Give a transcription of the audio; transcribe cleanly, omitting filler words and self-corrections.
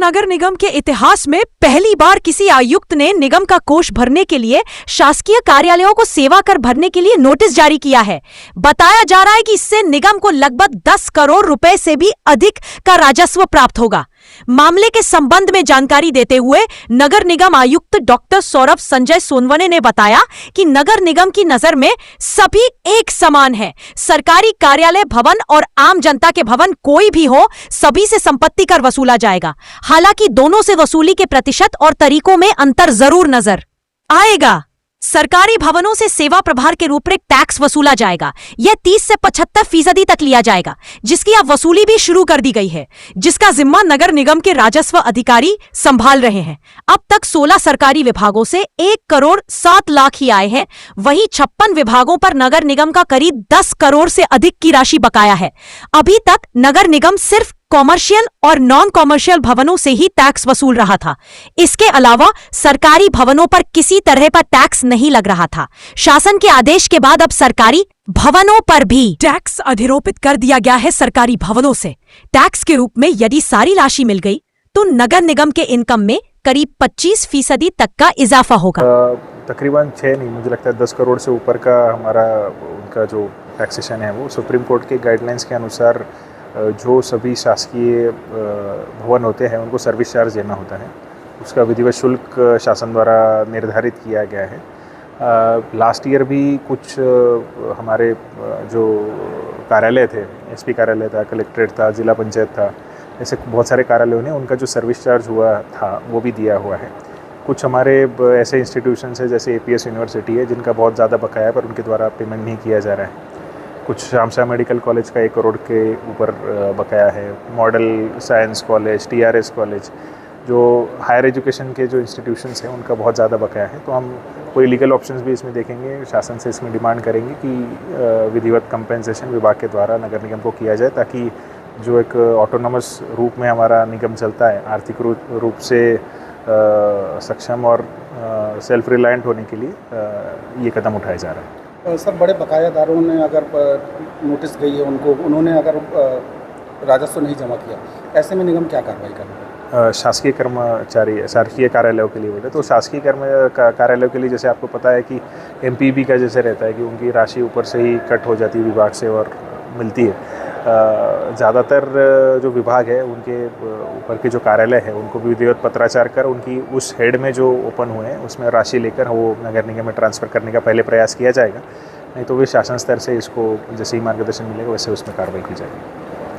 नगर निगम के इतिहास में पहली बार किसी आयुक्त ने निगम का कोष भरने के लिए शासकीय कार्यालयों को सेवा कर भरने के लिए नोटिस जारी किया है। बताया जा रहा है कि इससे निगम को लगभग 10 करोड़ रुपए से भी अधिक का राजस्व प्राप्त होगा। मामले के संबंध में जानकारी देते हुए नगर निगम आयुक्त डॉक्टर सौरभ संजय सोनवने ने बताया कि नगर निगम की नजर में सभी एक समान है। सरकारी कार्यालय भवन और आम जनता के भवन कोई भी हो, सभी से संपत्ति कर वसूला जाएगा। हालांकि दोनों से वसूली के प्रतिशत और तरीकों में अंतर जरूर नजर आएगा। सरकारी भवनों से सेवा प्रभार के रूप में टैक्स वसूला जाएगा। यह 30 से 75% तक लिया जाएगा, जिसकी अब वसूली भी शुरू कर दी गई है, जिसका जिम्मा नगर निगम के राजस्व अधिकारी संभाल रहे हैं। अब तक 16 सरकारी विभागों से 1 करोड़ 7 लाख ही आए हैं। वहीं 56 विभागों पर नगर निगम का करीब 10 करोड़ से अधिक की राशि बकाया है। अभी तक नगर निगम सिर्फ कॉमर्शियल और नॉन कॉमर्शियल भवनों से ही टैक्स वसूल रहा था। इसके अलावा सरकारी भवनों पर किसी तरह का टैक्स नहीं लग रहा था। शासन के आदेश के बाद अब सरकारी भवनों पर भी टैक्स अधिरोपित कर दिया गया है। सरकारी भवनों से टैक्स के रूप में यदि सारी राशि मिल गई तो नगर निगम के इनकम में करीब 25% तक का इजाफा होगा। तकरीबन 6 नहीं, मुझे लगता है 10 करोड़ से ऊपर का हमारा उनका जो टैक्सेशन है वो सुप्रीम कोर्ट के गाइडलाइंस के अनुसार जो सभी शासकीय भवन होते हैं उनको सर्विस चार्ज देना होता है। उसका विधिवत शुल्क शासन द्वारा निर्धारित किया गया है। लास्ट ईयर भी कुछ हमारे जो कार्यालय थे, एसपी कार्यालय था, कलेक्ट्रेट था, जिला पंचायत था, ऐसे बहुत सारे कार्यालयों ने उनका जो सर्विस चार्ज हुआ था वो भी दिया हुआ है। कुछ हमारे ऐसे इंस्टीट्यूशंस है जैसे एपीएस यूनिवर्सिटी है जिनका बहुत ज़्यादा बकाया है पर उनके द्वारा पेमेंट नहीं किया जा रहा है। कुछ शामशाह मेडिकल कॉलेज का 1 करोड़ के ऊपर बकाया है। Model science college, TRS college, जो हायर एजुकेशन के जो इंस्टीट्यूशंस हैं उनका बहुत ज़्यादा बकाया है। तो हम कोई लीगल ऑप्शंस भी इसमें देखेंगे, शासन से इसमें डिमांड करेंगे कि विधिवत कंपेंसेशन विभाग के द्वारा नगर निगम को किया जाए, ताकि जो एक ऑटोनोमस रूप में हमारा निगम चलता है, आर्थिक रूप से सक्षम और सेल्फ रिलायंट होने के लिए ये कदम उठाया जा रहा है। सर, बड़े बकायादारों ने अगर नोटिस गई है उनको, उन्होंने अगर राजस्व नहीं जमा किया, ऐसे में निगम क्या कार्रवाई करेगा? शासकीय कर्मचारी, शासकीय कार्यालयों के लिए बोले तो शासकीय कार्यालयों के लिए जैसे आपको पता है कि एमपीबी का जैसे रहता है कि उनकी राशि ऊपर से ही कट हो जाती है विभाग से और मिलती है। ज़्यादातर जो विभाग है उनके ऊपर के जो कार्यालय है उनको भी विधिवत पत्राचार कर उनकी उस हेड में जो ओपन हुए हैं उसमें राशि लेकर वो नगर निगम में ट्रांसफ़र करने का पहले प्रयास किया जाएगा। नहीं तो वे शासन स्तर से इसको जैसे ही मार्गदर्शन मिलेगा वैसे उसमें कार्रवाई की जाएगी।